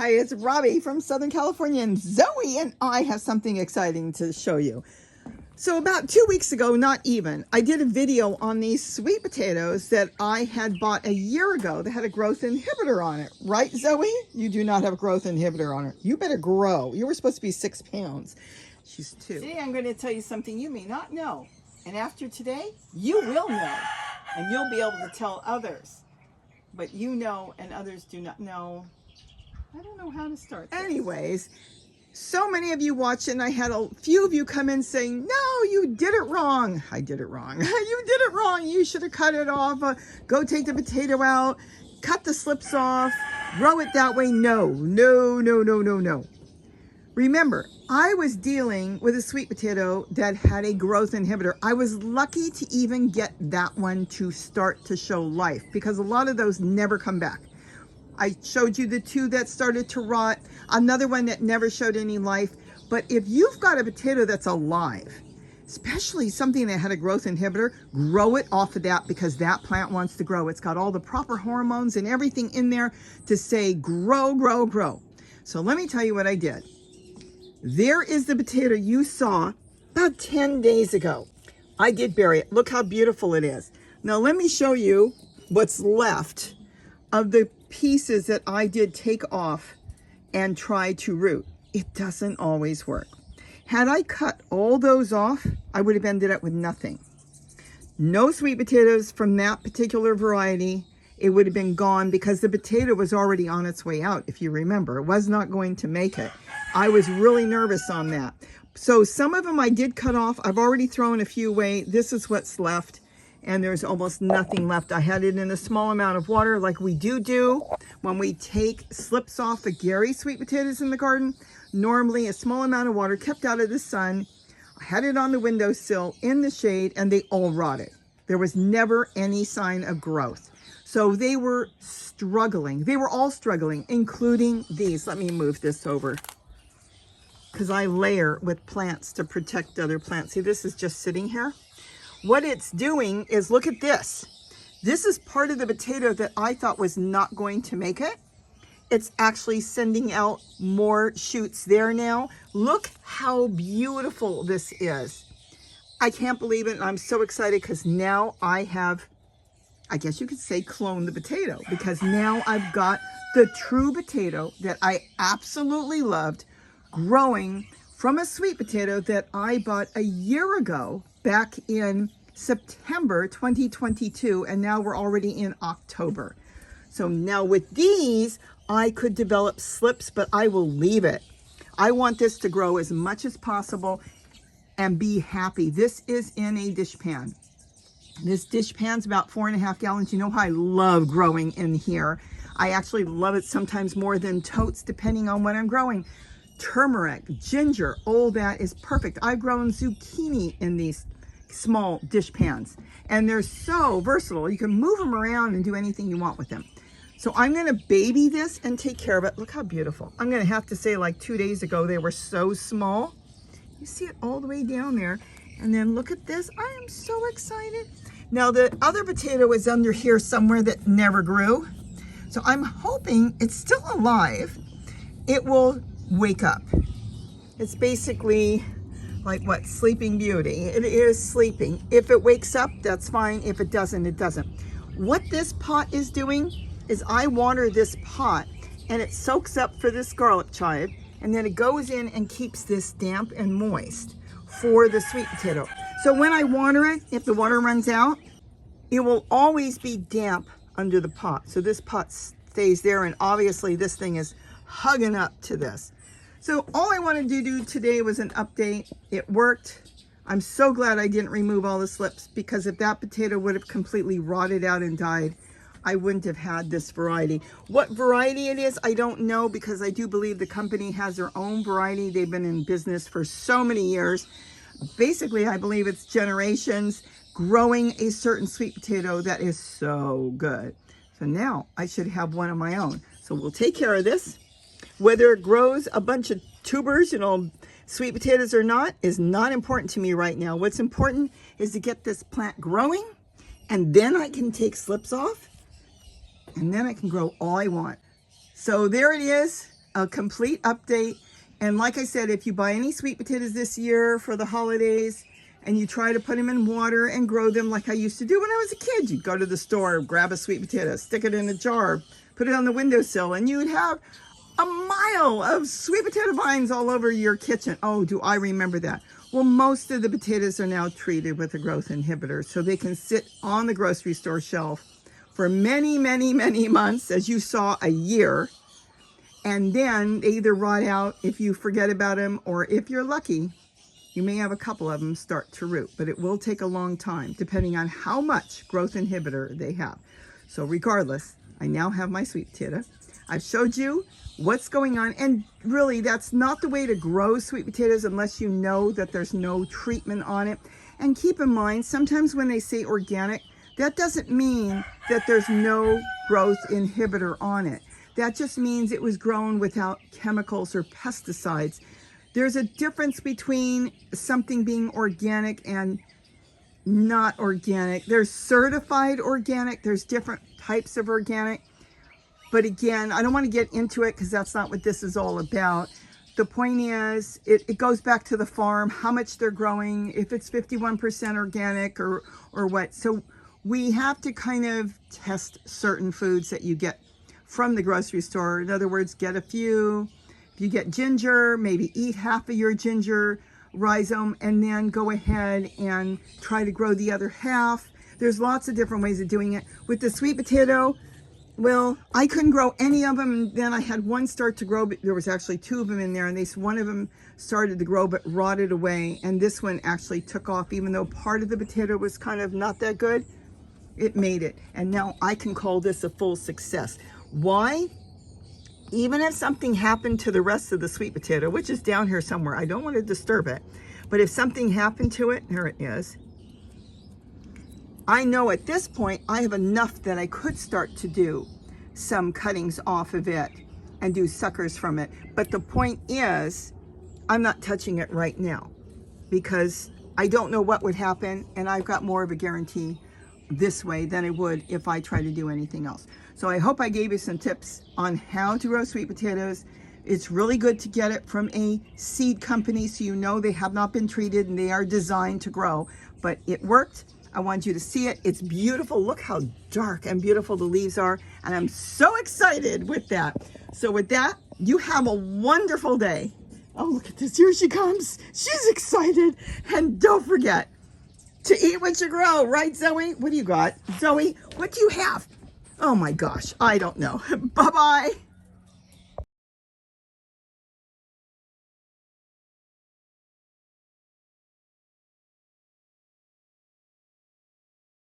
Hi, it's Robbie from Southern California, and Zoe and I have something exciting to show you. So about 2 weeks ago, not even, I did a video on these sweet potatoes that I had bought a year ago that had a growth inhibitor on it. Right, Zoe? You do not have a growth inhibitor on it. You better grow. You were supposed to be 6 pounds. She's 2. Today I'm going to tell you something you may not know. And after today, you will know. And you'll be able to tell others. But you know and others do not know. I don't know how to start this. Anyways, so many of you watched it, and I had a few of you come in saying, no, you did it wrong. I did it wrong. You did it wrong. You should have cut it off. Go take the potato out, cut the slips off, grow it that way. No, no, no, no, no, no. Remember, I was dealing with a sweet potato that had a growth inhibitor. I was lucky to even get that one to start to show life, because a lot of those never come back. I showed you the 2 that started to rot, another one that never showed any life. But if you've got a potato that's alive, especially something that had a growth inhibitor, grow it off of that, because that plant wants to grow. It's got all the proper hormones and everything in there to say grow, grow, grow. So let me tell you what I did. There is the potato you saw about 10 days ago. I did bury it. Look how beautiful it is. Now let me show you what's left of the pieces that I did take off and try to root. It doesn't always work. Had I cut all those off, I would have ended up with nothing. No sweet potatoes from that particular variety. It would have been gone because the potato was already on its way out. If you remember, it was not going to make it. I was really nervous on that. So some of them I did cut off. I've already thrown a few away. This is what's left. And there's almost nothing left. I had it in a small amount of water, like we do when we take slips off the Gary sweet potatoes in the garden. Normally a small amount of water kept out of the sun. I had it on the windowsill in the shade, and they all rotted. There was never any sign of growth. So they were struggling. They were all struggling, including these. Let me move this over, because I layer with plants to protect other plants. See, this is just sitting here. What it's doing is, look at this. This is part of the potato that I thought was not going to make it. It's actually sending out more shoots there now. Look how beautiful this is. I can't believe it. And I'm so excited because now I have, I guess you could say, cloned the potato, because now I've got the true potato that I absolutely loved growing from a sweet potato that I bought a year ago, back in September 2022, and now we're already in October. So now with these, I could develop slips, but I will leave it. I want this to grow as much as possible and be happy. This is in a dish pan. This dish pan's about 4.5 gallons. You know how I love growing in here. I actually love it sometimes more than totes, depending on what I'm growing. Turmeric, ginger, all that is perfect. I've grown zucchini in these small dish pans, and they're so versatile. You can move them around and do anything you want with them. So I'm going to baby this and take care of it. Look how beautiful. I'm going to have to say, like 2 days ago, they were so small. You see it all the way down there. And then look at this. I am so excited. Now the other potato is under here somewhere that never grew. So I'm hoping it's still alive. It will wake up. It's basically like what? Sleeping Beauty. It is sleeping. If it wakes up, that's fine. If it doesn't, it doesn't. What this pot is doing is I water this pot, and it soaks up for this garlic chive, and then it goes in and keeps this damp and moist for the sweet potato. So when I water it, if the water runs out, it will always be damp under the pot. So this pot stays there, and obviously this thing is hugging up to this. So all I wanted to do today was an update. It worked. I'm so glad I didn't remove all the slips, because if that potato would have completely rotted out and died, I wouldn't have had this variety. What variety it is, I don't know, because I do believe the company has their own variety. They've been in business for so many years. Basically, I believe it's generations growing a certain sweet potato that is so good. So now I should have one of my own. So we'll take care of this. Whether it grows a bunch of tubers, sweet potatoes or not, is not important to me right now. What's important is to get this plant growing, and then I can take slips off, and then I can grow all I want. So there it is. a complete update. And like I said, if you buy any sweet potatoes this year for the holidays and you try to put them in water and grow them like I used to do when I was a kid, you'd go to the store, grab a sweet potato, stick it in a jar, put it on the windowsill, and you'd have a mile of sweet potato vines all over your kitchen. Oh, do I remember that? Well, most of the potatoes are now treated with a growth inhibitor, so they can sit on the grocery store shelf for many, many, many months, as you saw, a year. And then they either rot out if you forget about them, or if you're lucky, you may have a couple of them start to root, but it will take a long time depending on how much growth inhibitor they have. So regardless, I now have my sweet potato. I've showed you what's going on, and really that's not the way to grow sweet potatoes unless you know that there's no treatment on it. And keep in mind, sometimes when they say organic, that doesn't mean that there's no growth inhibitor on it. That just means it was grown without chemicals or pesticides. There's a difference between something being organic and not organic. There's certified organic. There's different types of organic. But again, I don't want to get into it because that's not what this is all about. The point is, it goes back to the farm, how much they're growing, if it's 51% organic or what. So we have to kind of test certain foods that you get from the grocery store. In other words, get a few. If you get ginger, maybe eat half of your ginger rhizome and then go ahead and try to grow the other half. There's lots of different ways of doing it. With the sweet potato, well, I couldn't grow any of them, and then I had one start to grow, but there was actually two of them in there, and one of them started to grow but rotted away, and this one actually took off. Even though part of the potato was kind of not that good, it made it, and now I can call this a full success. Why? Even if something happened to the rest of the sweet potato, which is down here somewhere, I don't want to disturb it, but if something happened to it, here it is, I know at this point I have enough that I could start to do some cuttings off of it and do suckers from it. But the point is, I'm not touching it right now because I don't know what would happen, and I've got more of a guarantee this way than I would if I try to do anything else. So I hope I gave you some tips on how to grow sweet potatoes. It's really good to get it from a seed company so you know they have not been treated and they are designed to grow. But it worked. I want you to see it. It's beautiful. Look how dark and beautiful the leaves are. And I'm so excited with that. So with that, you have a wonderful day. Oh, look at this. Here she comes. She's excited. And don't forget to eat what you grow, right, Zoe? What do you got? Zoe, what do you have? Oh my gosh, I don't know. Bye-bye.